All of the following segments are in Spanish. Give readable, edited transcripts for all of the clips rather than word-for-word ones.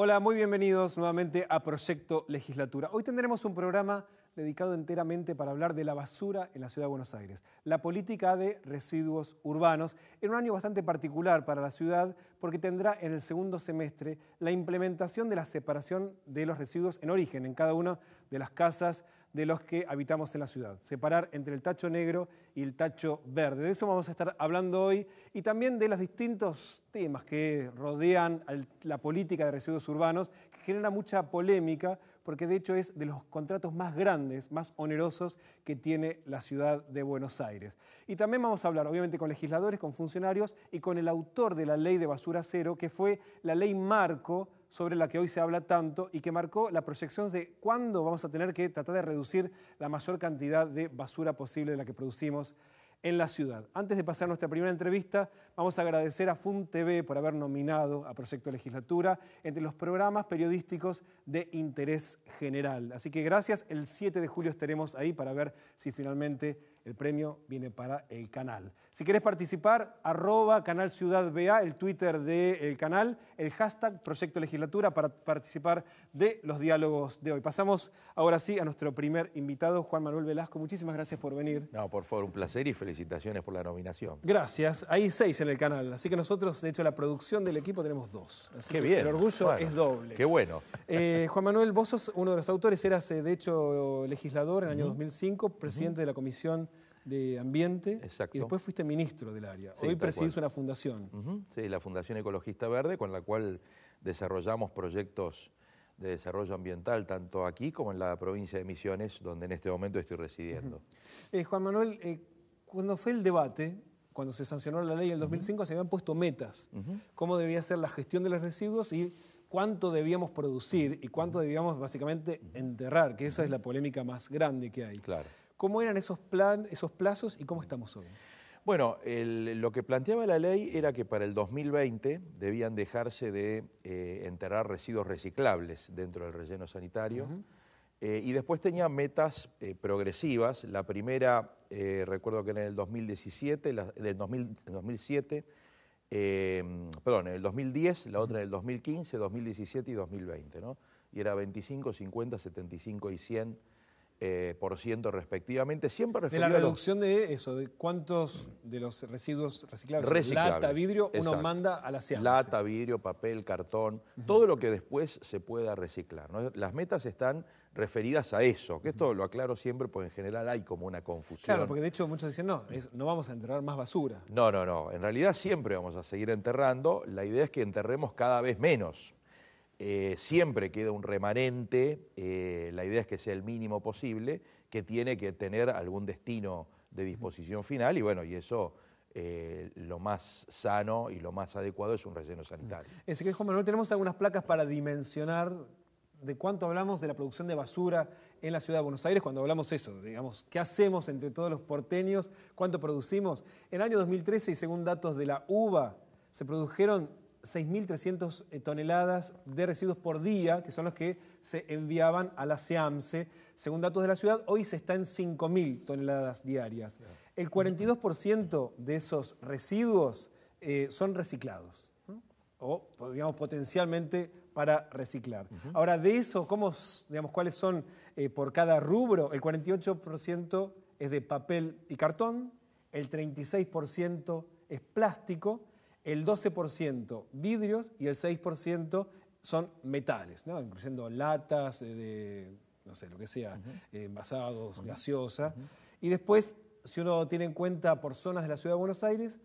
Hola, muy bienvenidos nuevamente a Proyecto Legislatura. Hoy tendremos un programa dedicado enteramente para hablar de la basura en la Ciudad de Buenos Aires, la política de residuos urbanos, en un año bastante particular para la ciudad porque tendrá en el segundo semestre la implementación de la separación de los residuos en origen en cada una de las casas de los que habitamos en la ciudad. Separar entre el tacho negro y el tacho verde. De eso vamos a estar hablando hoy y también de los distintos temas que rodean la política de residuos urbanos, que genera mucha polémica porque de hecho es de los contratos más grandes, más onerosos que tiene la ciudad de Buenos Aires. Y también vamos a hablar obviamente con legisladores, con funcionarios y con el autor de la ley de basura cero, que fue la ley marco sobre la que hoy se habla tanto y que marcó la proyección de cuándo vamos a tener que tratar de reducir la mayor cantidad de basura posible de la que producimos en la ciudad. Antes de pasar a nuestra primera entrevista, vamos a agradecer a FUNTV por haber nominado a Proyecto Legislatura entre los programas periodísticos de interés general. Así que gracias, el 7 de julio estaremos ahí para ver si finalmente el premio viene para el canal. Si querés participar, @Canal Ciudad BA, el Twitter del canal, el hashtag Proyecto Legislatura para participar de los diálogos de hoy. Pasamos ahora sí a nuestro primer invitado, Juan Manuel Velasco. Muchísimas gracias por venir. No, por favor, un placer y felicitaciones por la nominación. Gracias. Hay 6 en el canal, así que nosotros, de hecho, la producción del equipo tenemos 2. Así Qué que bien. El orgullo Bueno, es doble. Qué bueno. Juan Manuel, vos sos uno de los autores, eras de hecho legislador en el año 2005, presidente de la Comisión de Ambiente. Exacto. Y después fuiste ministro del área. Sí, Hoy tal presidís cual. una fundación. Sí, la Fundación Ecologista Verde, con la cual desarrollamos proyectos de desarrollo ambiental, tanto aquí como en la provincia de Misiones, donde en este momento estoy residiendo. Juan Manuel, cuando fue el debate, cuando se sancionó la ley en el 2005, se habían puesto metas. Cómo debía ser la gestión de los residuos y cuánto debíamos producir y cuánto debíamos básicamente enterrar, que esa es la polémica más grande que hay. Claro. ¿Cómo eran esos plazos y cómo estamos hoy? Bueno, lo que planteaba la ley era que para el 2020 debían dejarse de enterrar residuos reciclables dentro del relleno sanitario. Y después tenía metas progresivas. La primera, recuerdo que era en el 2017, en el 2010, la otra en el 2015, 2017 y 2020, ¿no? Y era 25, 50, 75 y 100%, respectivamente, siempre referido de la reducción de eso, de cuántos de los residuos reciclables. Lata, vidrio, exacto, uno manda a la SEAMSE. Lata, vidrio, papel, cartón, todo lo que después se pueda reciclar, ¿no? Las metas están referidas a eso, que esto lo aclaro siempre porque en general hay como una confusión. Claro, porque de hecho muchos dicen, no vamos a enterrar más basura. No, en realidad siempre vamos a seguir enterrando, la idea es que enterremos cada vez menos. Siempre queda un remanente, la idea es que sea el mínimo posible, que tiene que tener algún destino de disposición final y bueno, y eso lo más sano y lo más adecuado es un relleno sanitario. Es que, Juan Manuel, tenemos algunas placas para dimensionar de cuánto hablamos de la producción de basura en la Ciudad de Buenos Aires, cuando hablamos eso, digamos, ¿qué hacemos entre todos los porteños? ¿Cuánto producimos? En el año 2013, y según datos de la UBA, se produjeron 6.300 toneladas de residuos por día, que son los que se enviaban a la SEAMSE. Según datos de la ciudad, hoy se está en 5.000 toneladas diarias. El 42% de esos residuos son reciclados, ¿no? O, digamos, potencialmente para reciclar. Ahora, de eso, ¿cuáles son por cada rubro? El 48% es de papel y cartón, el 36% es plástico, el 12% vidrios y el 6% son metales, ¿no? Incluyendo latas de, no sé, lo que sea, envasados, gaseosa. Y después, si uno tiene en cuenta por zonas de la Ciudad de Buenos Aires,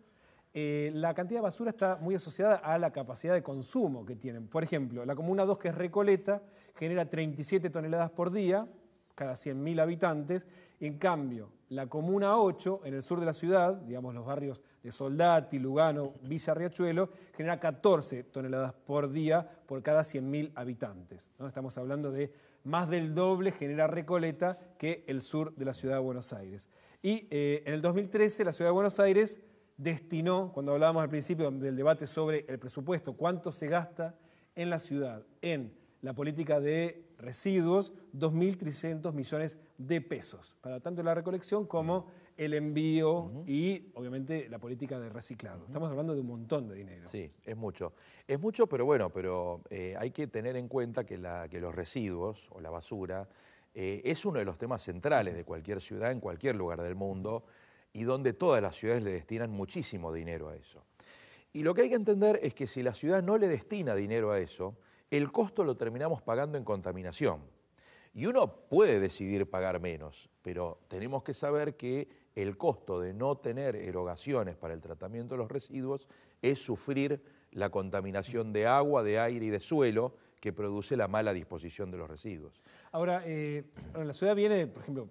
la cantidad de basura está muy asociada a la capacidad de consumo que tienen. Por ejemplo, la Comuna 2, que es Recoleta, genera 37 toneladas por día, cada 100.000 habitantes. En cambio, la Comuna 8, en el sur de la ciudad, digamos los barrios de Soldati, Lugano, Villa Riachuelo, genera 14 toneladas por día por cada 100.000 habitantes, ¿no? Estamos hablando de más del doble genera Recoleta que el sur de la ciudad de Buenos Aires. Y en el 2013 la ciudad de Buenos Aires destinó, cuando hablábamos al principio del debate sobre el presupuesto, cuánto se gasta en la ciudad, en la política de residuos, 2.300 millones de pesos, para tanto la recolección como el envío y, obviamente, la política de reciclado. Estamos hablando de un montón de dinero. Sí, es mucho. Es mucho, pero bueno, hay que tener en cuenta que los residuos o la basura es uno de los temas centrales de cualquier ciudad, en cualquier lugar del mundo, y donde todas las ciudades le destinan muchísimo dinero a eso. Y lo que hay que entender es que si la ciudad no le destina dinero a eso, el costo lo terminamos pagando en contaminación. Y uno puede decidir pagar menos, pero tenemos que saber que el costo de no tener erogaciones para el tratamiento de los residuos es sufrir la contaminación de agua, de aire y de suelo que produce la mala disposición de los residuos. Ahora, la ciudad viene, por ejemplo,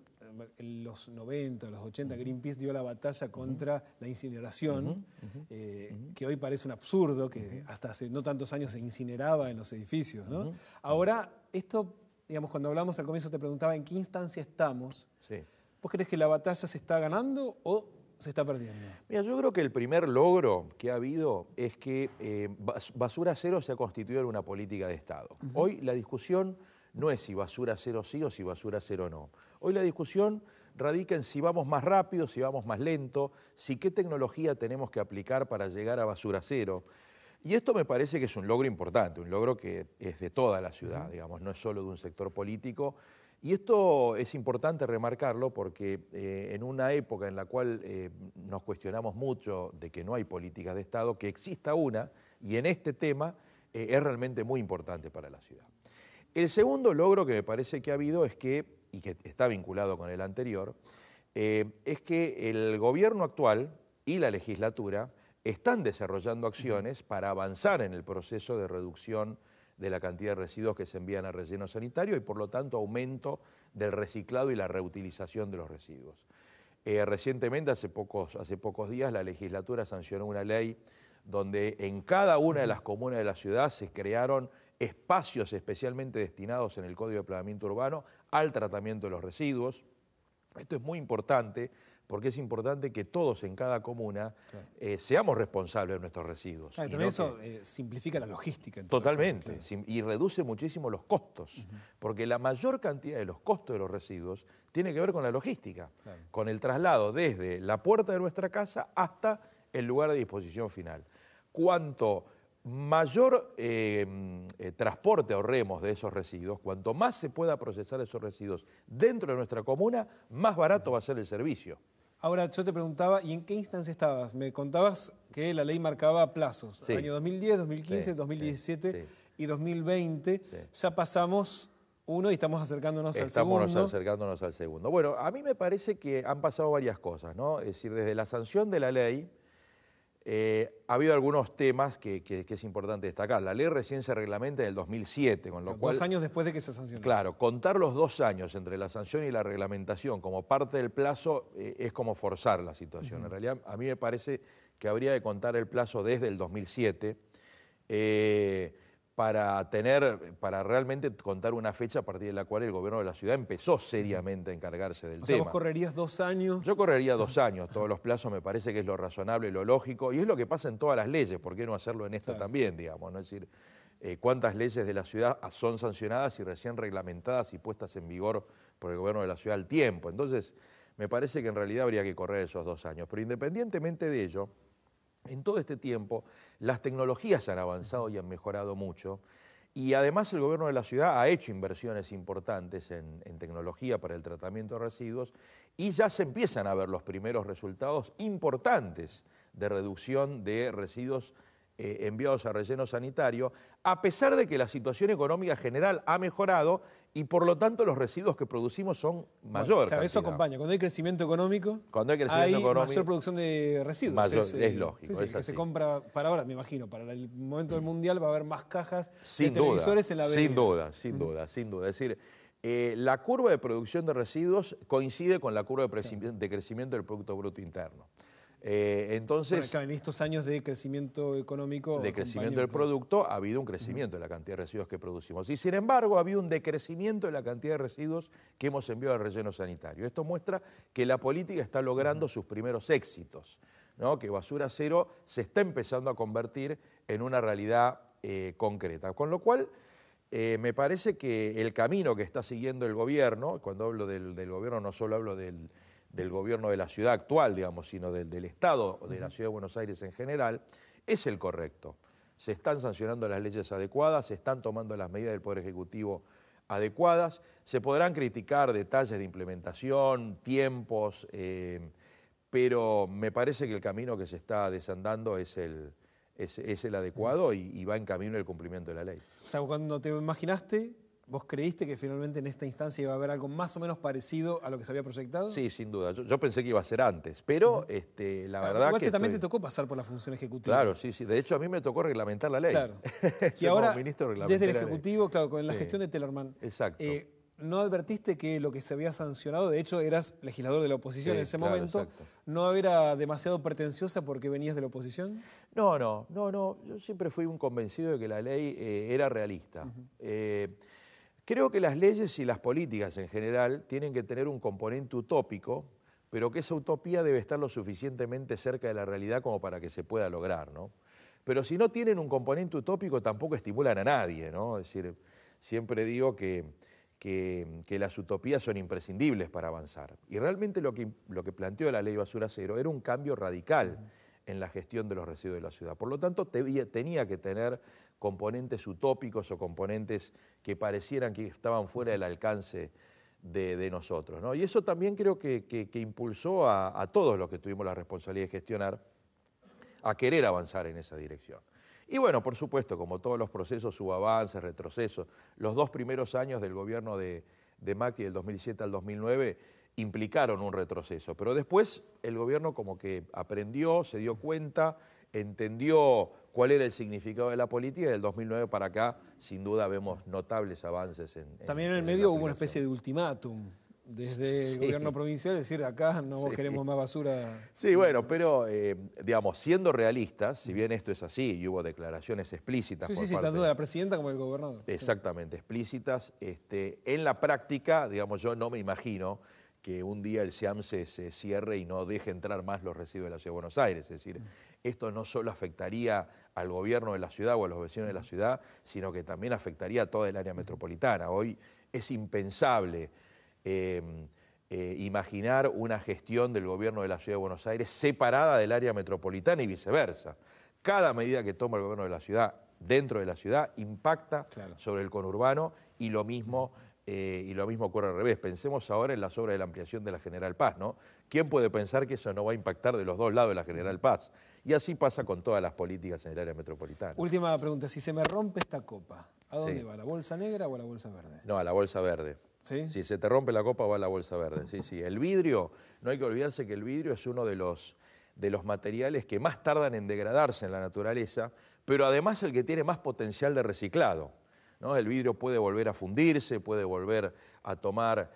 en los 90, los 80, Greenpeace dio la batalla contra la incineración, que hoy parece un absurdo, que hasta hace no tantos años se incineraba en los edificios, ¿no? Ahora, esto, digamos, cuando hablamos al comienzo te preguntaba en qué instancia estamos. Sí. ¿Vos crees que la batalla se está ganando o se está perdiendo? Mira, yo creo que el primer logro que ha habido es que Basura Cero se ha constituido en una política de Estado. Hoy la discusión no es si Basura Cero sí o si Basura Cero no. Hoy la discusión radica en si vamos más rápido, si vamos más lento, si qué tecnología tenemos que aplicar para llegar a Basura Cero. Y esto me parece que es un logro importante, un logro que es de toda la ciudad, digamos, no es solo de un sector político. Y esto es importante remarcarlo porque en una época en la cual nos cuestionamos mucho de que no hay políticas de Estado, que exista una, y en este tema es realmente muy importante para la ciudad. El segundo logro que me parece que ha habido es que, y que está vinculado con el anterior, es que el gobierno actual y la legislatura están desarrollando acciones para avanzar en el proceso de reducción de la cantidad de residuos que se envían al relleno sanitario y por lo tanto aumento del reciclado y la reutilización de los residuos. Recientemente, hace pocos días, la legislatura sancionó una ley donde en cada una de las comunas de la ciudad se crearon espacios especialmente destinados en el Código de Planeamiento Urbano al tratamiento de los residuos. Esto es muy importante porque es importante que todos en cada comuna seamos responsables de nuestros residuos. Y también eso simplifica la logística. Totalmente, y reduce muchísimo los costos, porque la mayor cantidad de los costos de los residuos tiene que ver con la logística, con el traslado desde la puerta de nuestra casa hasta el lugar de disposición final. Cuanto mayor transporte ahorremos de esos residuos, cuanto más se pueda procesar esos residuos dentro de nuestra comuna, más barato va a ser el servicio. Ahora, yo te preguntaba, ¿y en qué instancia estabas? Me contabas que la ley marcaba plazos, Sí. año 2010, 2015, Sí, 2017 sí. y 2020. Sí. Ya pasamos uno y estamos acercándonos al segundo. Estamos acercándonos al segundo. Bueno, a mí me parece que han pasado varias cosas, ¿no? Es decir, desde la sanción de la ley, ha habido algunos temas que es importante destacar. La ley recién se reglamenta en el 2007, con lo cual... 2 años después de que se sancionó. Claro, contar los 2 años entre la sanción y la reglamentación como parte del plazo es como forzar la situación. En realidad, a mí me parece que habría que contar el plazo desde el 2007 para realmente contar una fecha a partir de la cual el gobierno de la ciudad empezó seriamente a encargarse del tema. O sea, ¿vos correrías 2 años? Yo correría 2 años, todos los plazos me parece que es lo razonable, lo lógico, y es lo que pasa en todas las leyes, ¿por qué no hacerlo en esta también, digamos? ¿No? Es decir, cuántas leyes de la ciudad son sancionadas y recién reglamentadas y puestas en vigor por el gobierno de la ciudad al tiempo. Entonces, me parece que en realidad habría que correr esos 2 años. Pero independientemente de ello, en todo este tiempo, las tecnologías han avanzado y han mejorado mucho. Y además el gobierno de la ciudad ha hecho inversiones importantes en tecnología para el tratamiento de residuos y ya se empiezan a ver los primeros resultados importantes de reducción de residuos enviados a relleno sanitario, a pesar de que la situación económica general ha mejorado y por lo tanto los residuos que producimos son mayor. Claro, eso acompaña. Cuando hay crecimiento económico, hay mayor producción de residuos. Es lógico. Sí, es que así. se compra para ahora, me imagino, para el momento del Mundial va a haber más cajas sin de televisores en la avenida. Sin duda. Es decir, la curva de producción de residuos coincide con la curva de crecimiento del Producto Bruto Interno. Entonces, bueno, claro, en estos años de crecimiento económico... De crecimiento del producto ha habido un crecimiento de la cantidad de residuos que producimos. Y sin embargo ha habido un decrecimiento de la cantidad de residuos que hemos enviado al relleno sanitario. Esto muestra que la política está logrando sus primeros éxitos, ¿no? Que Basura Cero se está empezando a convertir en una realidad concreta. Con lo cual, me parece que el camino que está siguiendo el gobierno, cuando hablo del gobierno no solo hablo del del gobierno de la ciudad actual, digamos, sino del Estado de la Ciudad de Buenos Aires en general, es el correcto. Se están sancionando las leyes adecuadas, se están tomando las medidas del Poder Ejecutivo adecuadas, se podrán criticar detalles de implementación, tiempos, pero me parece que el camino que se está desandando es el adecuado y va en camino el cumplimiento de la ley. O sea, cuando te imaginaste, ¿vos creíste que finalmente en esta instancia iba a haber algo más o menos parecido a lo que se había proyectado? Sí, sin duda. Yo pensé que iba a ser antes, pero la verdad igual que también te tocó pasar por la función ejecutiva. Claro, sí, sí. De hecho, a mí me tocó reglamentar la ley. Claro. Y Yo como ahora, ministro reglamenté desde el la ley. Ejecutivo, claro, con la Sí. gestión de Tellerman, Exacto. ¿no advertiste que lo que se había sancionado, de hecho eras legislador de la oposición Sí, en ese claro, momento, exacto. no era demasiado pretenciosa porque venías de la oposición? No. Yo siempre fui un convencido de que la ley era realista. Creo que las leyes y las políticas en general tienen que tener un componente utópico, pero que esa utopía debe estar lo suficientemente cerca de la realidad como para que se pueda lograr, ¿no? Pero si no tienen un componente utópico, tampoco estimulan a nadie, ¿no? Es decir, siempre digo que las utopías son imprescindibles para avanzar. Y realmente lo que planteó la ley Basura Cero era un cambio radical en la gestión de los residuos de la ciudad. Por lo tanto, tenía que tener componentes utópicos o componentes que parecieran que estaban fuera del alcance de nosotros, ¿no? Y eso también creo que impulsó a todos los que tuvimos la responsabilidad de gestionar a querer avanzar en esa dirección. Y bueno, por supuesto, como todos los procesos, hubo avances, retrocesos. Los 2 primeros años del gobierno de Macri, del 2007 al 2009, implicaron un retroceso. Pero después el gobierno como que aprendió, se dio cuenta, entendió cuál era el significado de la política y del 2009 para acá, sin duda, vemos notables avances También en el medio hubo una especie de ultimátum desde el gobierno provincial, decir, acá no queremos más basura. Sí, bueno, pero, digamos, siendo realistas, si bien esto es así y hubo declaraciones explícitas por parte tanto de la presidenta como del gobernador. Exactamente, explícitas, en la práctica, digamos, yo no me imagino que un día el SEAM se cierre y no deje entrar más los residuos de la Ciudad de Buenos Aires. Es decir, esto no solo afectaría al gobierno de la ciudad o a los vecinos de la ciudad, sino que también afectaría a toda el área metropolitana. Hoy es impensable imaginar una gestión del gobierno de la Ciudad de Buenos Aires separada del área metropolitana y viceversa. Cada medida que toma el gobierno de la ciudad dentro de la ciudad impacta sobre el conurbano y lo mismo ocurre al revés. Pensemos ahora en las obras de la ampliación de la General Paz, ¿no? ¿Quién puede pensar que eso no va a impactar de los dos lados de la General Paz? Y así pasa con todas las políticas en el área metropolitana. Última pregunta, si se me rompe esta copa, ¿a dónde va? ¿A la bolsa negra o a la bolsa verde? No, a la bolsa verde. ¿Sí? Si se te rompe la copa, va a la bolsa verde. Sí. El vidrio, no hay que olvidarse que el vidrio es uno de los materiales que más tardan en degradarse en la naturaleza, pero además el que tiene más potencial de reciclado, ¿no? El vidrio puede volver a fundirse, puede volver a tomar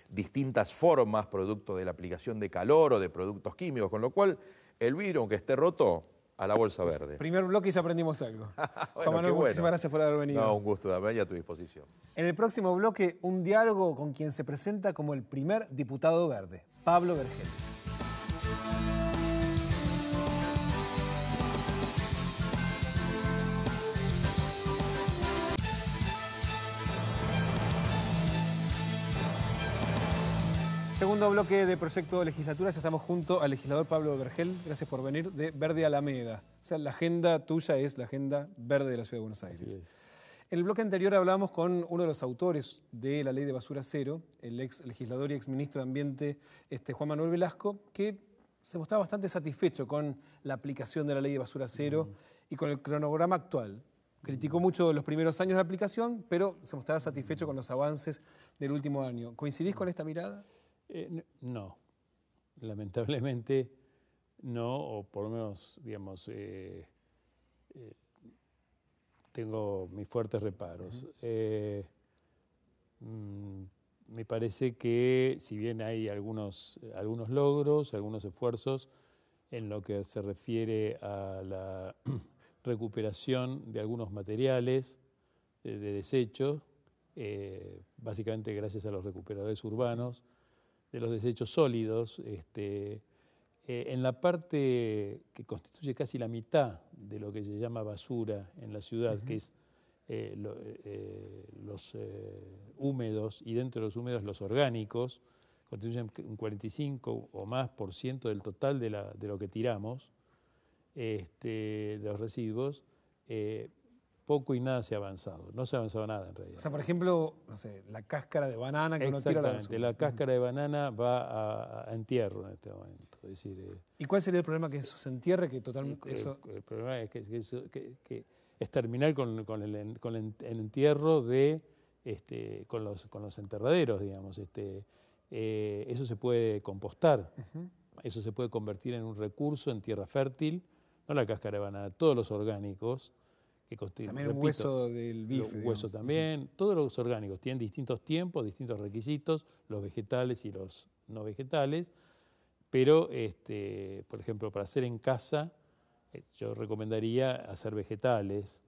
distintas formas producto de la aplicación de calor o de productos químicos, con lo cual el vidrio, aunque esté roto, a la bolsa verde. Primer bloque y ya aprendimos algo. Bueno, Juan Manuel, muchísimas gracias por haber venido. No, un gusto, Damián, y a tu disposición. En el próximo bloque, un diálogo con quien se presenta como el primer diputado verde, Pablo Vergel. Segundo bloque de Proyecto de Legislatura, ya estamos junto al legislador Pablo Vergel. Gracias por venir, de Verde Alameda. O sea, la agenda tuya es la agenda verde de la Ciudad de Buenos Aires. En el bloque anterior hablábamos con uno de los autores de la Ley de Basura Cero, el ex legislador y ex ministro de Ambiente, Juan Manuel Velasco, que se mostraba bastante satisfecho con la aplicación de la Ley de Basura Cero y con el cronograma actual. Criticó mucho los primeros años de aplicación, pero se mostraba satisfecho con los avances del último año. ¿Coincidís con esta mirada? No, lamentablemente no, o por lo menos, digamos, tengo mis fuertes reparos. Me parece que si bien hay algunos logros, algunos esfuerzos en lo que se refiere a la recuperación de algunos materiales de desechos, básicamente gracias a los recuperadores urbanos, de los desechos sólidos, en la parte que constituye casi la mitad de lo que se llama basura en la ciudad, que es los húmedos y dentro de los húmedos los orgánicos, constituyen un 45 o más por ciento del total de lo que tiramos, de los residuos, poco y nada se ha avanzado. No se ha avanzado nada en realidad. O sea, por ejemplo, no sé, la cáscara de banana que uno tira a la basura. La cáscara de banana va a entierro en este momento. Es decir, ¿y cuál sería el problema que eso se entierre? Que totalmente el problema es que es terminar con el entierro con los enterraderos, digamos. Eso se puede compostar, eso se puede convertir en un recurso, en tierra fértil, no la cáscara de banana, todos los orgánicos que constituyen. También el hueso del bife. El hueso también, todos los orgánicos tienen distintos tiempos, distintos requisitos, los vegetales y los no vegetales, pero, por ejemplo, para hacer en casa, yo recomendaría hacer vegetales,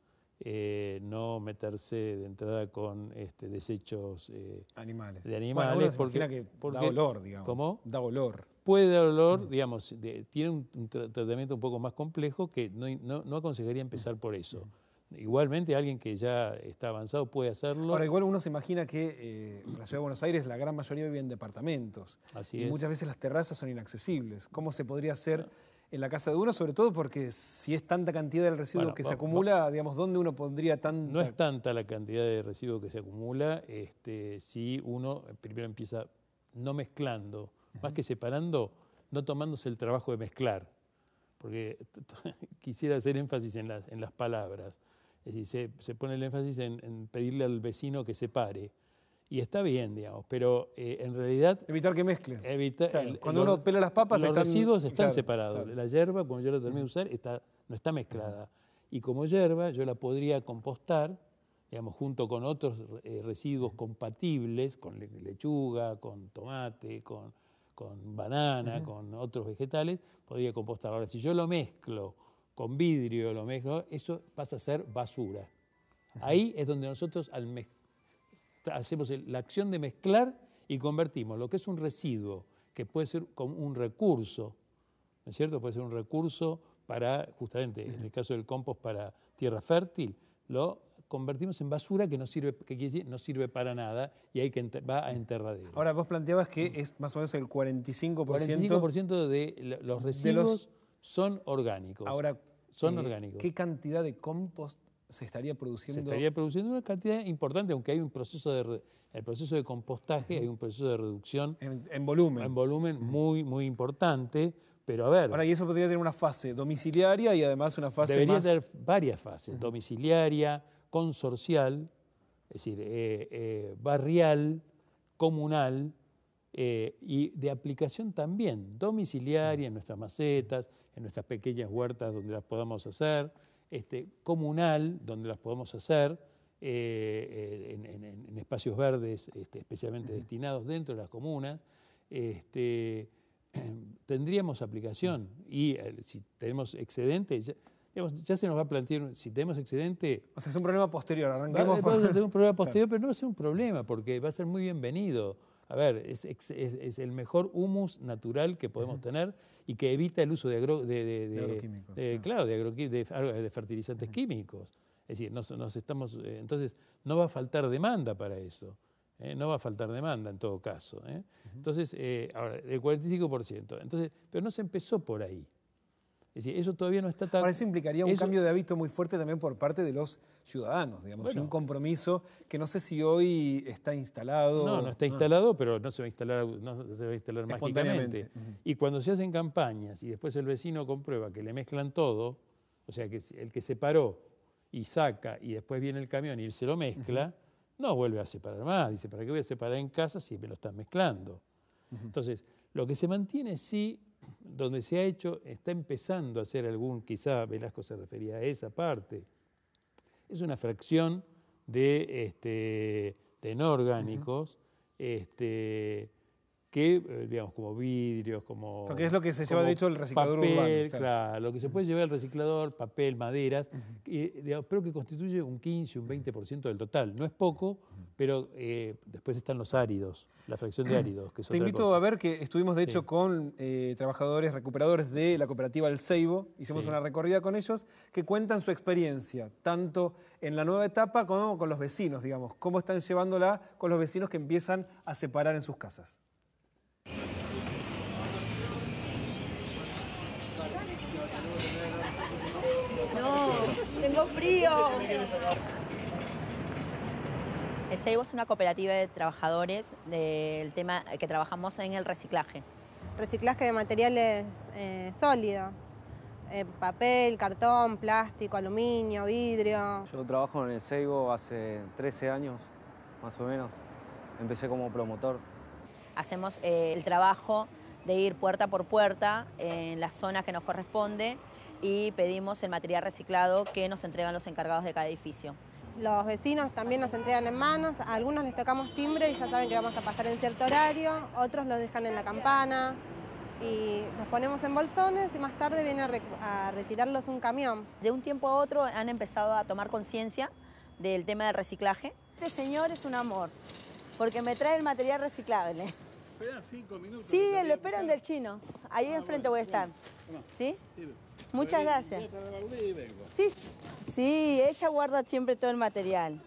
no meterse de entrada con desechos animales. de animales. Bueno, uno se imagina que da olor, digamos. ¿Cómo? Da olor. Puede dar olor, digamos, tiene un tratamiento un poco más complejo que no aconsejaría empezar por eso. Igualmente alguien que ya está avanzado puede hacerlo. Ahora, igual uno se imagina que en la Ciudad de Buenos Aires la gran mayoría vive en departamentos. Así y es. Muchas veces las terrazas son inaccesibles. ¿Cómo se podría hacer en la casa de uno? Sobre todo porque si es tanta cantidad del residuo que se acumula, digamos, ¿dónde uno pondría tanta...? No es tanta la cantidad de residuo que se acumula si uno primero empieza no mezclando, más que separando, no tomándose el trabajo de mezclar. Porque quisiera hacer énfasis en las palabras. Es decir, se pone el énfasis en pedirle al vecino que separe. Y está bien, digamos, pero en realidad... Evitar que mezclen. Claro, cuando uno pela las papas... Los residuos están separados. Claro. La yerba, cuando yo la termino de usar, no está mezclada. Y como yerba, yo la podría compostar, digamos, junto con otros residuos compatibles, con lechuga, con tomate, con banana, con otros vegetales, podría compostar. Ahora, si yo lo mezclo con vidrio, eso pasa a ser basura. Ahí es donde nosotros hacemos la acción de mezclar y convertimos lo que es un residuo, que puede ser como un recurso, ¿no es cierto? Puede ser un recurso para, justamente, en el caso del compost, para tierra fértil, lo convertimos en basura que no sirve, que quiere decir no sirve para nada y va a enterradero. Ahora, vos planteabas que es más o menos el 45%. 45% de los residuos son orgánicos. Ahora, son orgánicos. ¿qué cantidad de compost se estaría produciendo? Se estaría produciendo una cantidad importante, aunque hay un proceso el proceso de compostaje, hay un proceso de reducción en volumen. En volumen muy, muy importante, pero a ver... Ahora, y eso podría tener una fase domiciliaria y además una fase debería tener varias fases, domiciliaria, consorcial, es decir, barrial, comunal, y de aplicación también, domiciliaria en nuestras macetas, en nuestras pequeñas huertas donde las podamos hacer, comunal, donde las podemos hacer, en espacios verdes especialmente destinados dentro de las comunas, tendríamos aplicación. Y si tenemos excedente, ya se nos va a plantear, si tenemos excedente... O sea, es un problema posterior, arranquemos... Va a tener un problema posterior, pero no va a ser un problema, porque va a ser muy bienvenido. A ver, es el mejor humus natural que podemos tener y que evita el uso de agroquímicos. Claro, de fertilizantes químicos. Es decir, entonces no va a faltar demanda para eso. No va a faltar demanda en todo caso. Entonces, ahora, el 45%. Entonces, pero no se empezó por ahí. Es decir, eso todavía no está tan... Ahora, eso implicaría un cambio de hábito muy fuerte también por parte de los ciudadanos, digamos, bueno, un compromiso que no sé si hoy está instalado. No está instalado, pero no se va a instalar mágicamente. Y cuando se hacen campañas y después el vecino comprueba que le mezclan todo, o sea, que el que separó y saca y después viene el camión y se lo mezcla, no vuelve a separar más. Dice, ¿para qué voy a separar en casa si me lo están mezclando? Entonces, lo que se mantiene sí, donde se ha hecho, está empezando a hacer quizá Velasco se refería a esa parte, es una fracción de no orgánicos, que, digamos, como vidrios, como... Porque es lo que se lleva, de hecho, el reciclador papel, urbano. Claro, lo que se puede llevar al reciclador, papel, maderas, pero que constituye un 15, un 20% del total. No es poco, pero después están los áridos, la fracción de áridos, que es Te otra invito cosa. a ver que estuvimos, de hecho, con trabajadores recuperadores de la cooperativa El Ceibo. Hicimos una recorrida con ellos que cuentan su experiencia, tanto en la nueva etapa como con los vecinos, digamos. Cómo están llevándola con los vecinos que empiezan a separar en sus casas. No, tengo frío. El Seibo es una cooperativa de trabajadores del tema que trabajamos en el reciclaje. Reciclaje de materiales sólidos, papel, cartón, plástico, aluminio, vidrio. Yo trabajo en el Seibo hace 13 años, más o menos. Empecé como promotor. Hacemos el trabajo de ir puerta por puerta en las zonas que nos corresponde y pedimos el material reciclado que nos entregan los encargados de cada edificio. Los vecinos también nos entregan en manos, a algunos les tocamos timbre y ya saben que vamos a pasar en cierto horario, otros los dejan en la campana y los ponemos en bolsones y más tarde viene a retirarlos un camión. De un tiempo a otro han empezado a tomar conciencia del tema del reciclaje. Este señor es un amor, porque me trae el material reciclable. Espera 5 minutos. Sí, lo espero en Del Chino. Ahí enfrente voy a estar. ¿Sí? Muchas gracias. Sí, sí, ella guarda siempre todo el material.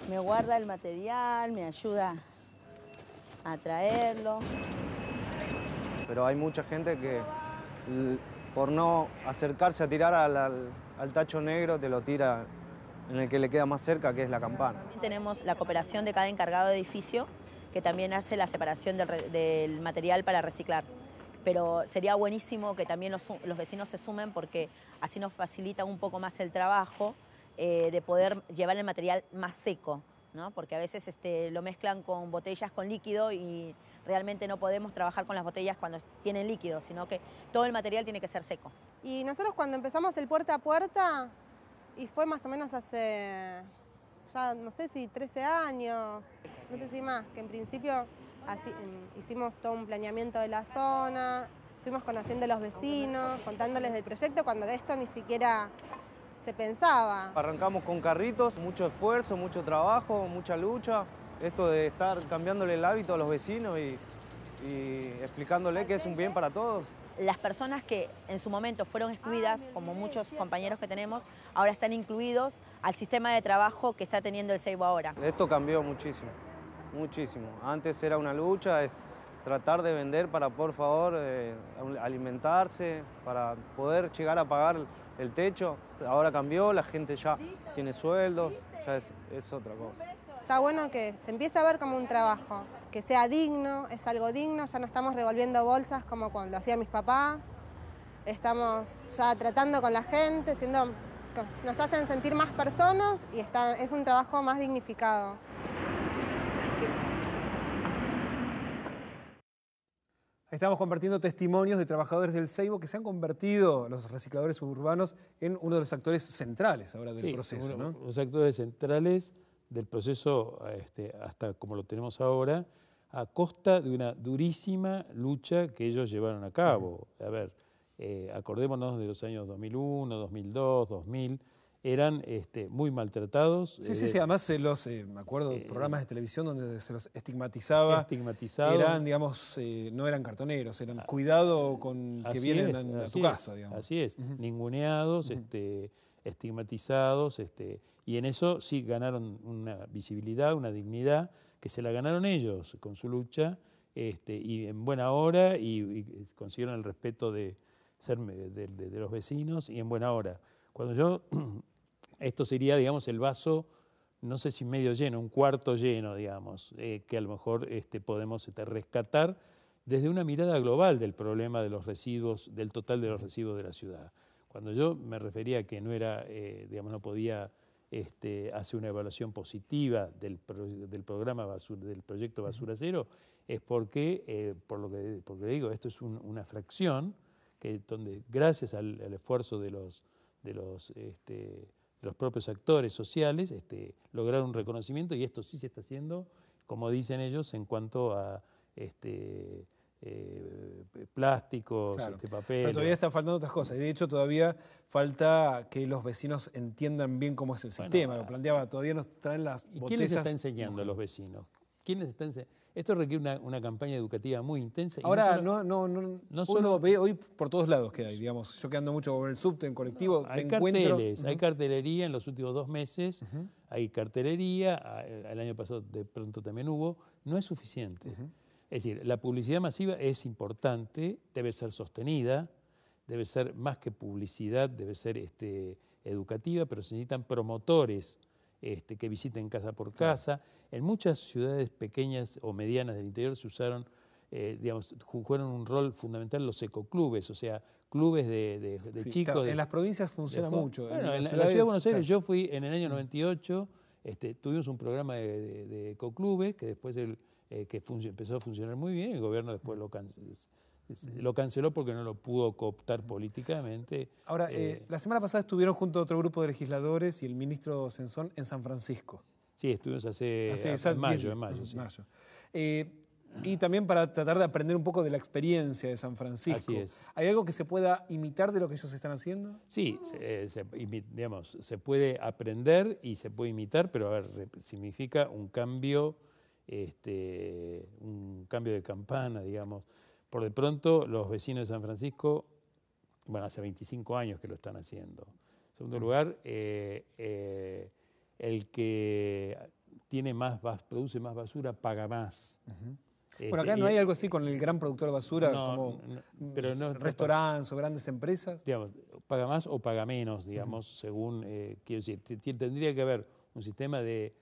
Me guarda el material, me ayuda a traerlo. Pero hay mucha gente que por no acercarse a tirar al tacho negro te lo tira en el que le queda más cerca, que es la campana. Tenemos la cooperación de cada encargado de edificio que también hace la separación del material para reciclar. Pero sería buenísimo que también los vecinos se sumen porque así nos facilita un poco más el trabajo de poder llevar el material más seco, ¿no? Porque a veces lo mezclan con botellas con líquido y realmente no podemos trabajar con las botellas cuando tienen líquido, sino que todo el material tiene que ser seco. Y nosotros cuando empezamos el puerta a puerta, y fue más o menos hace, ya no sé si 13 años, no sé si más, que en principio hicimos todo un planeamiento de la zona, fuimos conociendo a los vecinos, contándoles del proyecto cuando de esto ni siquiera se pensaba. Arrancamos con carritos, mucho esfuerzo, mucho trabajo, mucha lucha. Esto de estar cambiándole el hábito a los vecinos y explicándole que es un bien para todos. Las personas que en su momento fueron excluidas, como muchos compañeros que tenemos, ahora están incluidos al sistema de trabajo que está teniendo el Seibo ahora. Esto cambió muchísimo, muchísimo. Antes era una lucha, es tratar de vender para, por favor, alimentarse, para poder llegar a pagar el techo. Ahora cambió, la gente ya tiene sueldos, ya es otra cosa. Está bueno que se empiece a ver como un trabajo, que sea digno, es algo digno, ya no estamos revolviendo bolsas como cuando lo hacían mis papás, estamos ya tratando con la gente, nos hacen sentir más personas y es un trabajo más dignificado. Estamos compartiendo testimonios de trabajadores del Seibo que se han convertido, los recicladores urbanos, en uno de los actores centrales ahora del proceso, ¿no? Los actores centrales del proceso hasta como lo tenemos ahora, a costa de una durísima lucha que ellos llevaron a cabo. A ver, acordémonos de los años 2001, 2002, 2000, eran muy maltratados. Sí, además me acuerdo de programas de televisión donde se los estigmatizaba. Eran, digamos, no eran cartoneros, eran cuidado con que vienen a tu casa, digamos. Así es, ninguneados, estigmatizados, y en eso sí ganaron una visibilidad, una dignidad, que se la ganaron ellos con su lucha, y en buena hora, y consiguieron el respeto de los vecinos, y en buena hora. Cuando yo, esto sería, digamos, el vaso, no sé si medio lleno, un cuarto lleno, digamos, que a lo mejor podemos rescatar desde una mirada global del problema de los residuos, del total de los residuos de la ciudad. Cuando yo me refería a que no era, digamos, no podía hacer una evaluación positiva del programa del proyecto Basura Cero, es porque, porque digo, esto es una fracción donde gracias al esfuerzo de los propios actores sociales lograron un reconocimiento, y esto sí se está haciendo, como dicen ellos, en cuanto a plásticos, claro. papel. Pero todavía están faltando otras cosas. Y de hecho todavía falta que los vecinos entiendan bien cómo es el sistema. Lo planteaba, todavía no traen las botellas. ¿Quién les está enseñando a los vecinos? ¿Quién les está enseñando? Esto requiere una campaña educativa muy intensa. Ahora, uno ve hoy por todos lados que hay, digamos. Yo que ando mucho con el subte, en colectivo, hay encuentro... carteles, hay cartelería en los últimos 2 meses, hay cartelería, el año pasado de pronto también hubo, no es suficiente. Es decir, la publicidad masiva es importante, debe ser sostenida, debe ser más que publicidad, debe ser educativa, pero se necesitan promotores que visiten casa por casa. En muchas ciudades pequeñas o medianas del interior se usaron, jugaron un rol fundamental los ecoclubes, o sea, clubes de chicos. Claro, en las provincias funciona mucho. Bueno, en la ciudad de Buenos Aires, yo fui en el año 98, tuvimos un programa de ecoclubes que después empezó a funcionar muy bien, el gobierno después lo canceló porque no lo pudo cooptar políticamente. Ahora, la semana pasada estuvieron junto a otro grupo de legisladores y el ministro Sensón en San Francisco. Sí, estuvimos en mayo. Sí. Y también para tratar de aprender un poco de la experiencia de San Francisco. Así es. ¿Hay algo que se pueda imitar de lo que ellos están haciendo? Sí, se puede aprender y se puede imitar, pero a ver, significa un cambio de campana, digamos. Por de pronto, los vecinos de San Francisco, bueno, hace 25 años que lo están haciendo. En segundo lugar, el que produce más basura paga más. Bueno, acá no hay algo así con el gran productor de basura, pero restaurantes o grandes empresas. Digamos, paga más o paga menos, digamos, según, quiero decir, tendría que haber un sistema de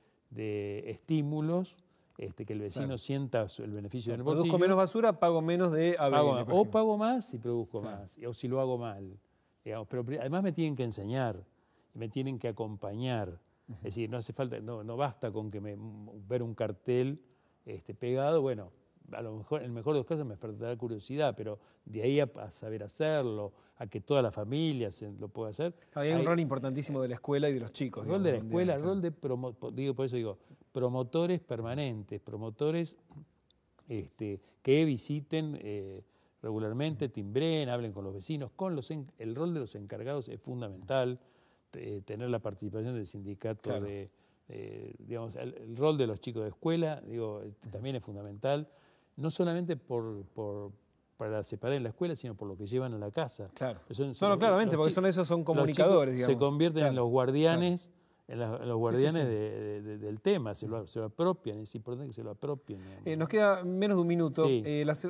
estímulos, que el vecino sienta el beneficio del bolsillo. Produzco menos basura, pago menos de ABN. O pago más si produzco más, o si lo hago mal. Digamos, pero además me tienen que enseñar, me tienen que acompañar. Es decir, no hace falta, no basta con que ver un cartel pegado, bueno, a lo mejor, en el mejor de los casos me despertará curiosidad, pero de ahí a saber hacerlo, a que toda la familia lo pueda hacer. Hay un rol importantísimo de la escuela y de los chicos. El rol de la escuela, el rol de por eso digo, promotores permanentes, promotores que visiten regularmente, timbren, hablen con los vecinos, el rol de los encargados es fundamental. Tener la participación del sindicato, claro. Digamos, el rol de los chicos de escuela, también es fundamental, no solamente para separar en la escuela, sino por lo que llevan a la casa. Claro. Claramente, porque esos son comunicadores, digamos. Se convierten en los guardianes, del tema, se lo apropian, es importante que se lo apropien. Nos queda menos de un minuto. Sí.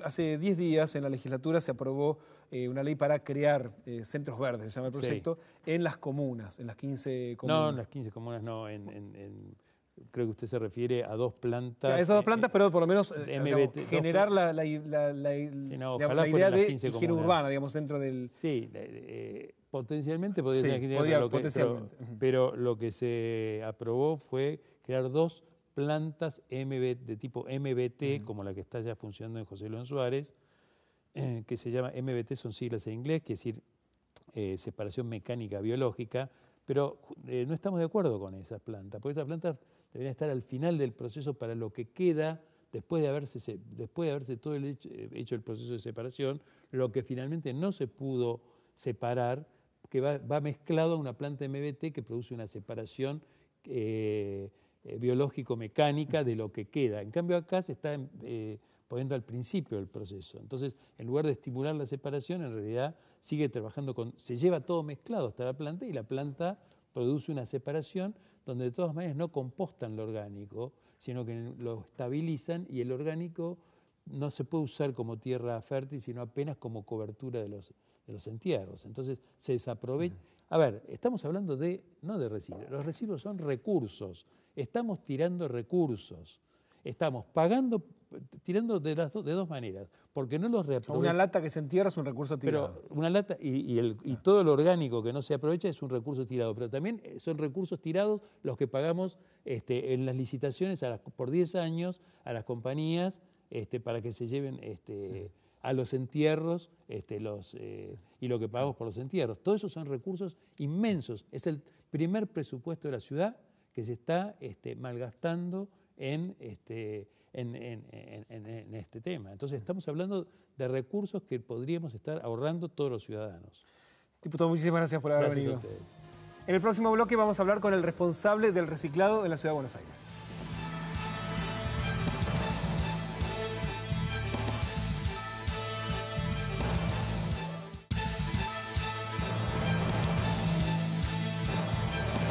Hace 10 días en la legislatura se aprobó una ley para crear centros verdes, se llama el proyecto, en las comunas, en las 15 comunas. No, en las 15 comunas no, creo que usted se refiere a 2 plantas. Esas 2 plantas, pero por lo menos generar la idea de higiene urbana, digamos, dentro del... Sí, potencialmente podría potencialmente. Pero lo que se aprobó fue crear 2 plantas de tipo MBT, como la que está ya funcionando en José León Suárez, que se llama MBT, son siglas en inglés, que es decir, separación mecánica biológica, pero no estamos de acuerdo con esas plantas, porque esas plantas deberían estar al final del proceso para lo que queda después de haberse todo hecho el proceso de separación, lo que finalmente no se pudo separar, que va mezclado a una planta MBT que produce una separación biológico-mecánica de lo que queda. En cambio acá se está poniendo al principio del proceso. Entonces, en lugar de estimular la separación, en realidad sigue trabajando se lleva todo mezclado hasta la planta y la planta produce una separación donde de todas maneras no compostan lo orgánico, sino que lo estabilizan y el orgánico no se puede usar como tierra fértil, sino apenas como cobertura de los entierros. Entonces se desaprovecha. A ver, estamos hablando no de residuos, los residuos son recursos, estamos tirando recursos, estamos tirando de 2 maneras, porque no los reaprovechamos. Una lata que se entierra es un recurso tirado. Pero una lata y todo lo orgánico que no se aprovecha es un recurso tirado, pero también son recursos tirados los que pagamos en las licitaciones por 10 años a las compañías para que se lleven a los entierros y lo que pagamos por los entierros. Todos esos son recursos inmensos. Es el primer presupuesto de la ciudad que se está malgastando en este tema. Entonces estamos hablando de recursos que podríamos estar ahorrando todos los ciudadanos. Diputado, muchísimas gracias por haber venido. En el próximo bloque vamos a hablar con el responsable del reciclado en la Ciudad de Buenos Aires.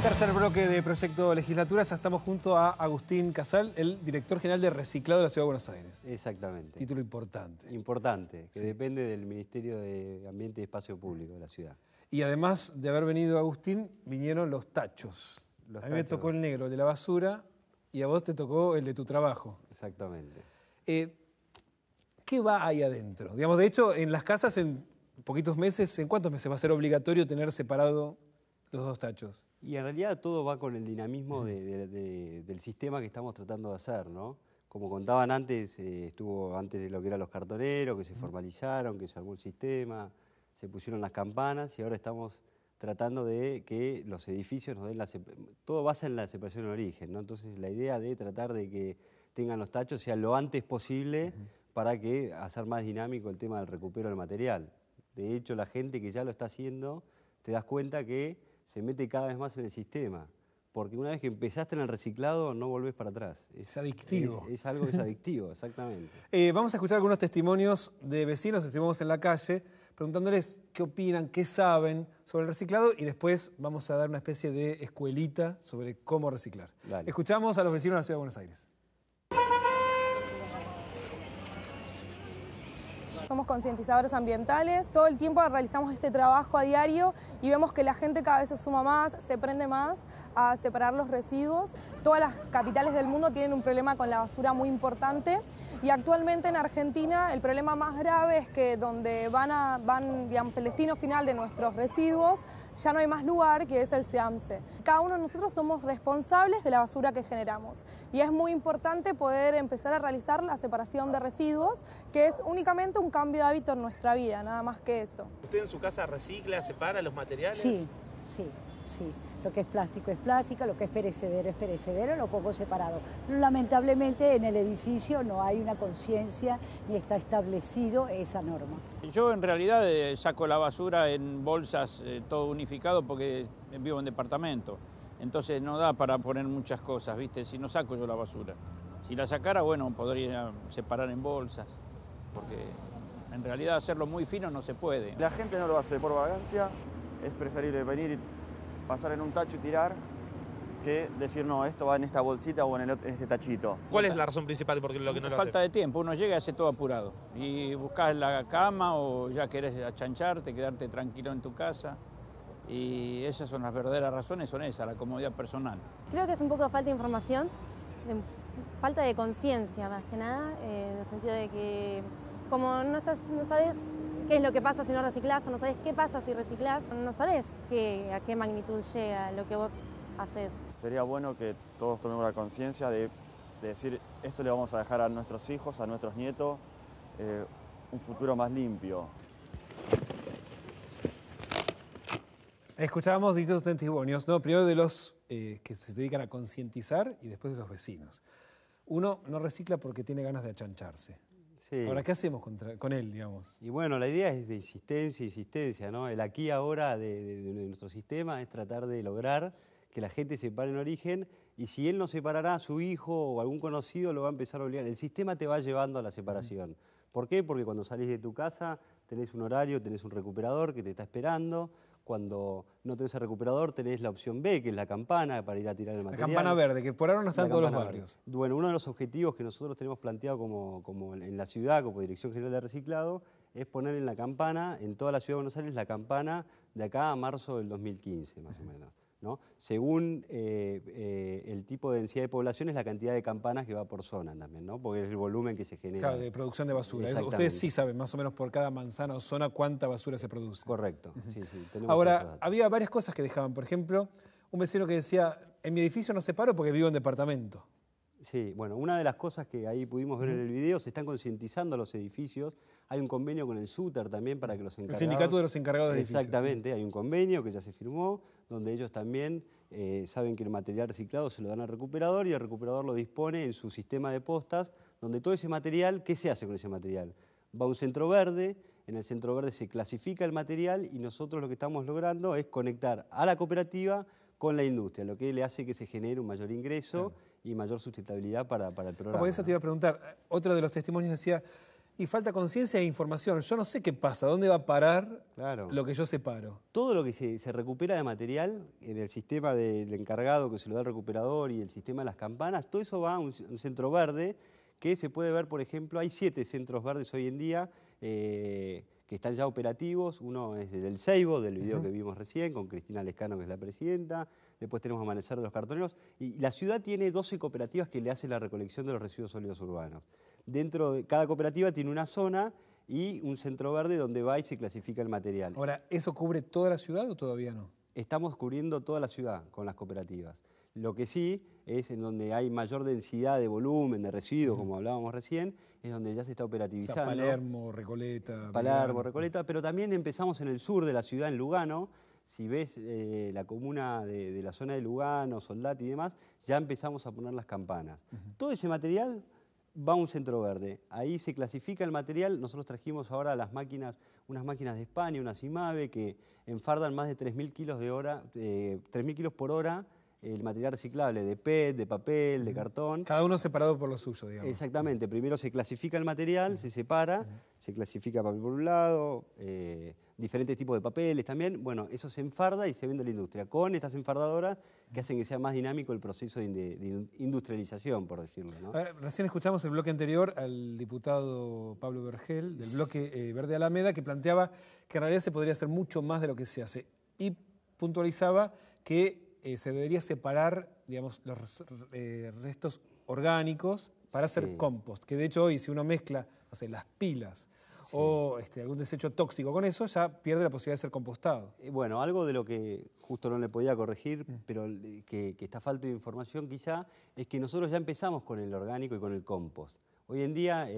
Tercer bloque de Proyecto Legislatura, ya estamos junto a Agustín Casal, el director general de Reciclado de la Ciudad de Buenos Aires. Exactamente. Título importante. Importante, que Sí. depende del Ministerio de Ambiente y Espacio Público de la ciudad. Y además de haber venido Agustín, vinieron los tachos. Los a mí me tachos. tocó el negro, el de la basura, y a vos te tocó el de tu trabajo. Exactamente. ¿Qué va ahí adentro? Digamos, de hecho, en las casas, en poquitos meses, ¿en cuántos meses va a ser obligatorio tener separado los dos tachos? Y en realidad todo va con el dinamismo del sistema que estamos tratando de hacer, ¿no? Como contaban antes, estuvo antes de lo que eran los cartoneros, que se formalizaron, que se armó el sistema, se pusieron las campanas y ahora estamos tratando de que los edificios nos den todo basa en la separación de origen, ¿no? Entonces la idea de tratar de que tengan los tachos sea lo antes posible para que hacer más dinámico el tema del recupero del material. De hecho, la gente que ya lo está haciendo, te das cuenta que se mete cada vez más en el sistema. Porque una vez que empezaste en el reciclado, no volvés para atrás. Es adictivo. Es algo que es adictivo, exactamente. Vamos a escuchar algunos testimonios de vecinos, estuvimos en la calle, preguntándoles qué opinan, qué saben sobre el reciclado y después vamos a dar una especie de escuelita sobre cómo reciclar. Dale. Escuchamos a los vecinos de la Ciudad de Buenos Aires. Somos concientizadores ambientales, todo el tiempo realizamos este trabajo a diario y vemos que la gente cada vez se suma más, se prende más a separar los residuos. Todas las capitales del mundo tienen un problema con la basura muy importante y actualmente en Argentina el problema más grave es que donde van digamos, el destino final de nuestros residuos ya no hay más lugar, que es el SEAMSE. Cada uno de nosotros somos responsables de la basura que generamos y es muy importante poder empezar a realizar la separación de residuos, que es únicamente un cambio de hábito en nuestra vida, nada más que eso. ¿Usted en su casa recicla, separa los materiales? Sí, sí, sí. Lo que es plástico, lo que es perecedero, lo pongo separado. Lamentablemente en el edificio no hay una conciencia ni está establecido esa norma. Yo en realidad saco la basura en bolsas, todo unificado, porque vivo en departamento. Entonces no da para poner muchas cosas, ¿viste? Si no saco yo la basura. Si la sacara, bueno, podría separar en bolsas, porque en realidad hacerlo muy fino no se puede. La gente no lo hace por vagancia, es preferible venir y pasar en un tacho y tirar que decir, no, esto va en esta bolsita o en este tachito. ¿Cuál es la razón principal por lo que no lo hace? Falta de tiempo, uno llega y hace todo apurado. Y buscas la cama o ya querés achancharte, quedarte tranquilo en tu casa. Y esas son las verdaderas razones, son esas, la comodidad personal. Creo que es un poco de falta de información, falta de conciencia más que nada, en el sentido de que como no sabes qué es lo que pasa si no reciclás, o no sabes qué pasa si reciclás, no sabes a qué magnitud llega lo que vos haces. Sería bueno que todos tomemos la conciencia de decir, esto le vamos a dejar a nuestros hijos, a nuestros nietos, un futuro más limpio. Escuchábamos distintos testimonios, ¿no? Primero de los que se dedican a concientizar y después de los vecinos. Uno no recicla porque tiene ganas de achancharse. Sí. Ahora, ¿qué hacemos con él, digamos? Y bueno, la idea es de insistencia, ¿no? El aquí y ahora de nuestro sistema es tratar de lograr que la gente separe en origen y si él no separará a su hijo o algún conocido lo va a empezar a obligar. El sistema te va llevando a la separación. ¿Por qué? Porque cuando salís de tu casa tenés un horario, tenés un recuperador que te está esperando. Cuando no tenés el recuperador tenés la opción B, que es la campana para ir a tirar el material. La campana verde, que por ahora no está en todos los barrios. Bueno, uno de los objetivos que nosotros tenemos planteado como en la ciudad, como Dirección General de Reciclado, es poner en la campana, en toda la ciudad de Buenos Aires, la campana de acá a marzo del 2015, más o menos, ¿no? Según el tipo de densidad de población es la cantidad de campanas que va por zona también, ¿no? Porque es el volumen que se genera. Claro, de producción de basura. Ustedes sí saben más o menos por cada manzana o zona cuánta basura se produce. Correcto, sí, tenemos. Ahora, había varias cosas que dejaban. Por ejemplo, un vecino que decía, en mi edificio no separo porque vivo en departamento. Sí, bueno, una de las cosas que ahí pudimos ver en el video, se están concientizando los edificios. Hay un convenio con el SUTER también para que los encargados... El sindicato de los encargados de edificios. Exactamente, hay un convenio que ya se firmó, donde ellos también saben que el material reciclado se lo dan al recuperador y el recuperador lo dispone en su sistema de postas, donde todo ese material, ¿qué se hace con ese material? Va a un centro verde, en el centro verde se clasifica el material y nosotros lo que estamos logrando es conectar a la cooperativa con la industria, lo que le hace que se genere un mayor ingreso y mayor sustentabilidad para el programa. Por eso te iba a preguntar, otro de los testimonios decía, Y falta conciencia e información. Yo no sé qué pasa, dónde va a parar lo que yo separo. Todo lo que se recupera de material en el sistema del encargado que se lo da al recuperador y el sistema de las campanas, todo eso va a un centro verde que se puede ver, por ejemplo, hay 7 centros verdes hoy en día que están ya operativos. Uno es del Seibo, del video que vimos recién, con Cristina Lescano, que es la presidenta. Después tenemos Amanecer de los Cartoneros. Y la ciudad tiene 12 cooperativas que le hacen la recolección de los residuos sólidos urbanos. Dentro de cada cooperativa tiene una zona y un centro verde donde va y se clasifica el material. Ahora, ¿eso cubre toda la ciudad o todavía no? Estamos cubriendo toda la ciudad con las cooperativas. Lo que sí es en donde hay mayor densidad de volumen, de residuos, como hablábamos recién, es donde ya se está operativizando. O sea, Palermo, Recoleta. Palermo, Recoleta, pero también empezamos en el sur de la ciudad, en Lugano. Si ves la comuna de la zona de Lugano, Soldati y demás, ya empezamos a poner las campanas. Todo ese material va a un centro verde. Ahí se clasifica el material. Nosotros trajimos ahora unas máquinas de España, unas IMAVE, que enfardan más de 3.000 kilos 3.000 kilos por hora el material reciclable de PET, de papel, de cartón. Cada uno separado por lo suyo, digamos. Exactamente. Primero se clasifica el material, se separa, se clasifica papel por un lado, diferentes tipos de papeles también. Bueno, eso se enfarda y se vende a la industria, con estas enfardadoras que hacen que sea más dinámico el proceso de industrialización, por decirlo, ¿no? Recién escuchamos el bloque anterior al diputado Pablo Vergel, del bloque Verde Alameda, que planteaba que en realidad se podría hacer mucho más de lo que se hace. Y puntualizaba que se debería separar, digamos, los restos orgánicos para hacer compost. Que de hecho hoy, si uno mezcla, no sé, las pilas o algún desecho tóxico con eso, ya pierde la posibilidad de ser compostado. Bueno, algo de lo que justo no le podía corregir, pero que está falta de información quizá, es que nosotros ya empezamos con el orgánico y con el compost. Hoy en día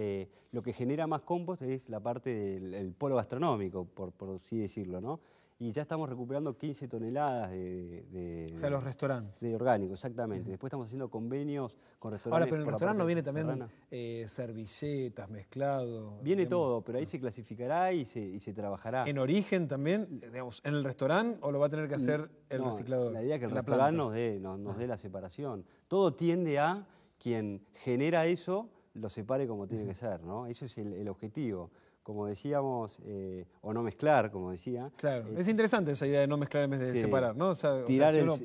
lo que genera más compost es la parte del polo gastronómico, por así decirlo, ¿no? Y ya estamos recuperando 15 toneladas o sea, los restaurantes. De orgánico, exactamente. Después estamos haciendo convenios con restaurantes. Ahora, pero en el restaurante no viene también servilletas, mezclado. Viene todo, pero ahí se clasificará y se trabajará. ¿En origen también, digamos, en el restaurante o lo va a tener que hacer el reciclador? La idea es que el restaurante nos dé la separación. Todo tiende a quien genera eso, lo separe como tiene que ser, ¿no? Eso es el objetivo. Como decíamos, o no mezclar, como decía. Claro, es interesante esa idea de no mezclar en vez de separar, ¿no? O sea, si uno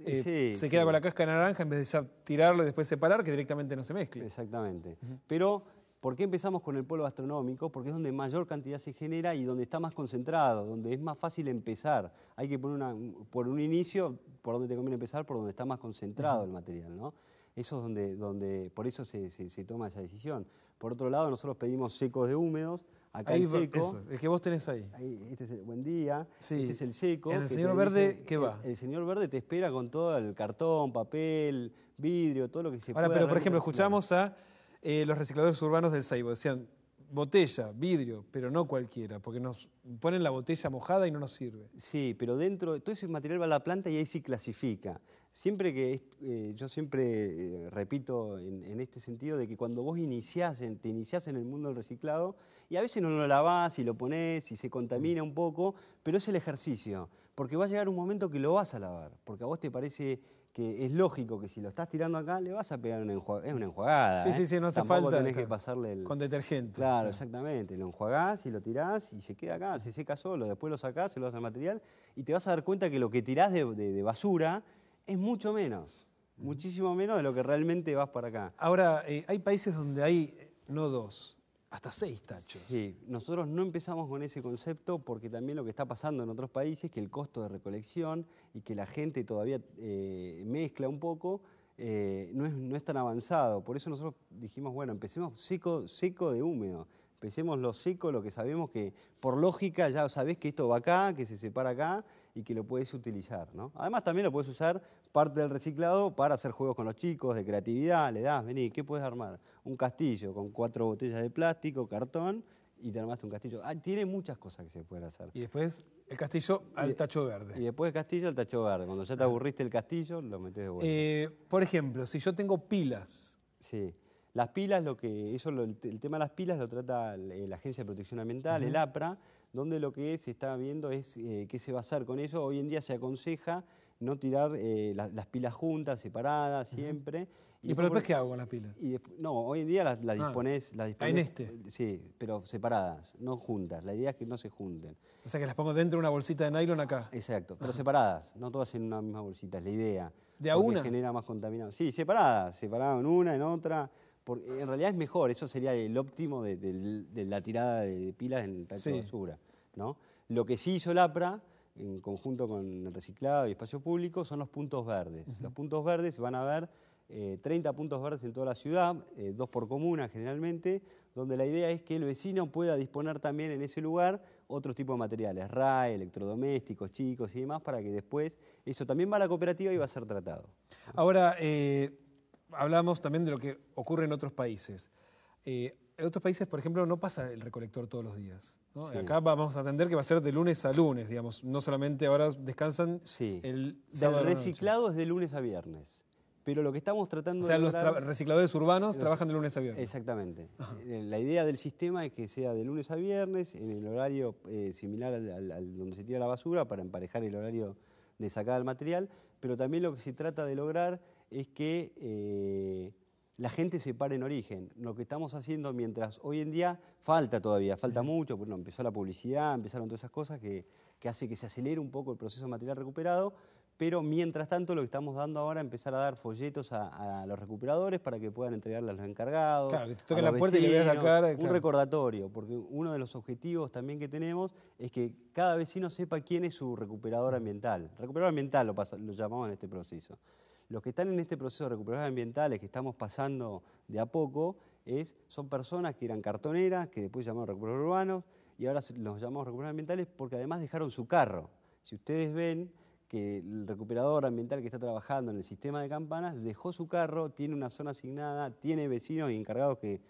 se queda con la cáscara de naranja en vez de ya tirarlo y después separar, que directamente no se mezcle. Exactamente. Pero, ¿por qué empezamos con el polo gastronómico? Porque es donde mayor cantidad se genera y donde está más concentrado, donde es más fácil empezar. Hay que poner por un inicio, por donde te conviene empezar, por donde está más concentrado el material, ¿no? Eso es donde por eso se toma esa decisión. Por otro lado, nosotros pedimos secos de húmedos. Acá ahí el seco. Eso, el que vos tenés ahí. Este es el buen día, sí. Este es el seco. En el señor verde, ¿qué va? El señor verde te espera con todo el cartón, papel, vidrio, todo lo que se pueda. Ahora, pero por ejemplo, escuchamos a los recicladores urbanos del Seibo. Decían, botella, vidrio, pero no cualquiera, porque nos ponen la botella mojada y no nos sirve. Sí, pero dentro, todo ese material va a la planta y ahí sí clasifica. Siempre que, yo siempre repito en este sentido de que cuando vos te iniciás en el mundo del reciclado, y a veces no lo lavás y lo ponés y se contamina un poco, pero es el ejercicio, porque va a llegar un momento que lo vas a lavar, porque a vos te parece que es lógico que si lo estás tirando acá le vas a pegar una enjuagada. Sí, no hace Tampoco falta tenés que pasarle con detergente. Claro, exactamente. Lo enjuagás y lo tirás y se queda acá, se seca solo. Después lo sacás, se lo das al material y te vas a dar cuenta que lo que tirás de basura es mucho menos, muchísimo menos de lo que realmente vas para acá. Ahora, hay países donde hay no 2, hasta 6 tachos. Sí, nosotros no empezamos con ese concepto porque también lo que está pasando en otros países es que el costo de recolección y que la gente todavía mezcla un poco, no es tan avanzado. Por eso nosotros dijimos, bueno, empecemos seco de húmedo. Empecemos lo seco, lo que sabemos que por lógica ya sabés que esto va acá, que se separa acá y que lo puedes utilizar, ¿no? Además también lo puedes usar parte del reciclado para hacer juegos con los chicos, de creatividad, le das, vení, ¿qué puedes armar? Un castillo con 4 botellas de plástico, cartón y te armaste un castillo. Tiene muchas cosas que se pueden hacer. Y después el castillo al tacho verde. Y después el castillo al tacho verde. Cuando ya te aburriste el castillo, lo metés de vuelta. Por ejemplo, si yo tengo pilas. Sí. Las pilas, el tema de las pilas lo trata la Agencia de Protección Ambiental, el APRA, donde lo que se está viendo es qué se va a hacer con eso. Hoy en día se aconseja no tirar las pilas juntas, separadas, siempre, ¿Y pero después qué hago con las pilas? No, hoy en día las disponés... ¿En este? Sí, pero separadas, no juntas. La idea es que no se junten. O sea, que las pongo dentro de una bolsita de nylon acá. Exacto, pero separadas, no todas en una misma bolsita, es la idea. ¿De a una? Genera más contaminación. Sí, separadas en una, en otra. Porque en realidad es mejor, eso sería el óptimo de la tirada de pilas en el tacho de basura, ¿no? Lo que sí hizo el APRA, en conjunto con el reciclado y espacio público, son los puntos verdes. Los puntos verdes van a ver 30 puntos verdes en toda la ciudad, 2 por comuna generalmente, donde la idea es que el vecino pueda disponer también en ese lugar otro tipo de materiales, RAE, electrodomésticos, chicos y demás, para que después eso también va a la cooperativa y va a ser tratado. Ahora, hablamos también de lo que ocurre en otros países. En otros países, por ejemplo, no pasa el recolector todos los días, ¿no? Sí. Acá vamos a atender que va a ser de lunes a lunes, digamos. No solamente ahora descansan el sábado. Del reciclado es de lunes a viernes. Pero lo que estamos tratando de lograr... los recicladores urbanos trabajan de lunes a viernes. Exactamente. La idea del sistema es que sea de lunes a viernes, en el horario similar al donde se tira la basura, para emparejar el horario de sacada del material, pero también lo que se trata de lograr es que la gente se pare en origen. Lo que estamos haciendo mientras hoy en día falta mucho, bueno, empezó la publicidad, empezaron todas esas cosas que hace que se acelere un poco el proceso de material recuperado, pero mientras tanto lo que estamos dando ahora es empezar a dar folletos a los recuperadores para que puedan entregarle a los encargados. Claro, que te toquen la puerta y le veas la cara. Un recordatorio, porque uno de los objetivos también que tenemos es que cada vecino sepa quién es su recuperador ambiental. Recuperador ambiental lo llamamos en este proceso. Los que están en este proceso de recuperadores ambientales que estamos pasando de a poco son personas que eran cartoneras, que después llamaron recuperadores urbanos, y ahora los llamamos recuperadores ambientales porque además dejaron su carro. Si ustedes ven que el recuperador ambiental que está trabajando en el sistema de Campanas dejó su carro, tiene una zona asignada, tiene vecinos y encargados que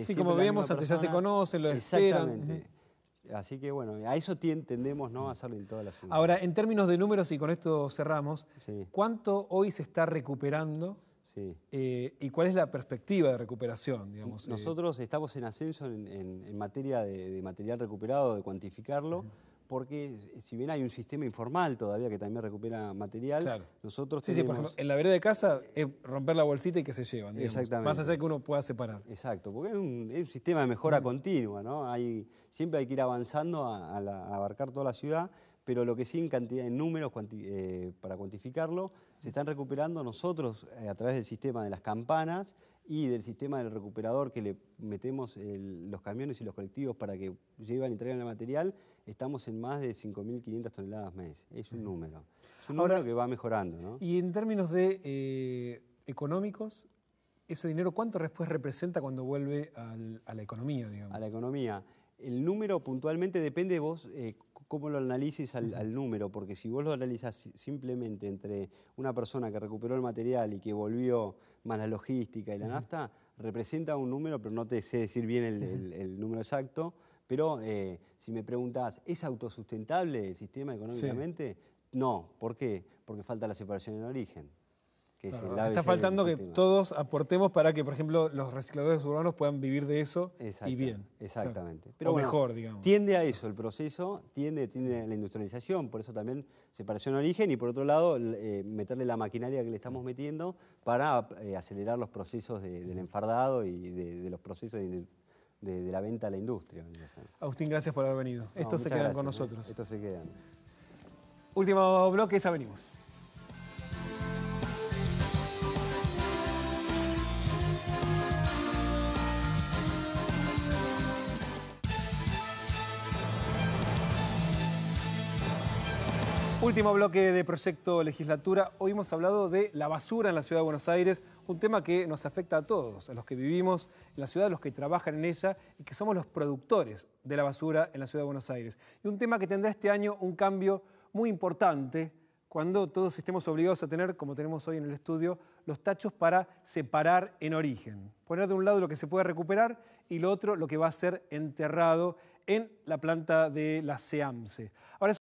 sí, como veíamos antes, ya se conocen, lo esperan. Exactamente. Así que bueno, a eso tendemos, ¿no?, a hacerlo en toda la ciudad. Ahora, en términos de números, y con esto cerramos, ¿cuánto hoy se está recuperando? Sí. ¿Y cuál es la perspectiva de recuperación? Digamos? Nosotros estamos en ascenso en materia de material recuperado, de cuantificarlo, porque si bien hay un sistema informal todavía que también recupera material, nosotros tenemos... Sí, por ejemplo, en la vereda de casa es romper la bolsita y que se llevan, digamos. Exactamente. Más allá de que uno pueda separar. Exacto, porque es un sistema de mejora continua, ¿no? Siempre hay que ir avanzando a abarcar toda la ciudad, pero lo que sí en cantidad, en números, para cuantificarlo, se están recuperando nosotros a través del sistema de las campanas y del sistema del recuperador que le metemos los camiones y los colectivos para que llevan y traigan el material, estamos en más de 5.500 toneladas mes. Es un número. Es un número que va mejorando, ¿no? Y en términos de económicos, ese dinero, ¿cuánto después representa cuando vuelve a la economía, digamos? A la economía. El número puntualmente depende de vos cómo lo analices al número, porque si vos lo analizás simplemente entre una persona que recuperó el material y que volvió más la logística y la nafta, representa un número, pero no te sé decir bien el número exacto. Pero si me preguntás, ¿es autosustentable el sistema económicamente? No. ¿Por qué? Porque falta la separación en origen. Que Claro, es el está faltando que todos aportemos para que, por ejemplo, los recicladores urbanos puedan vivir de eso y bien. Exactamente. Claro. Pero o bueno, mejor, digamos. Tiende a eso el proceso, tiende a la industrialización, por eso también separación en origen y por otro lado meterle la maquinaria que le estamos metiendo para acelerar los procesos del enfardado y de los procesos de la venta a la industria. Agustín, gracias por haber venido. Estos se quedan con nosotros. Estos se quedan. Último bloque, ya venimos. Último bloque de Proyecto Legislatura. Hoy hemos hablado de la basura en la Ciudad de Buenos Aires, un tema que nos afecta a todos, a los que vivimos en la ciudad, a los que trabajan en ella y que somos los productores de la basura en la Ciudad de Buenos Aires. Y un tema que tendrá este año un cambio muy importante cuando todos estemos obligados a tener, como tenemos hoy en el estudio, los tachos para separar en origen. Poner de un lado lo que se puede recuperar y lo otro lo que va a ser enterrado en la planta de la SEAMSE. Ahora,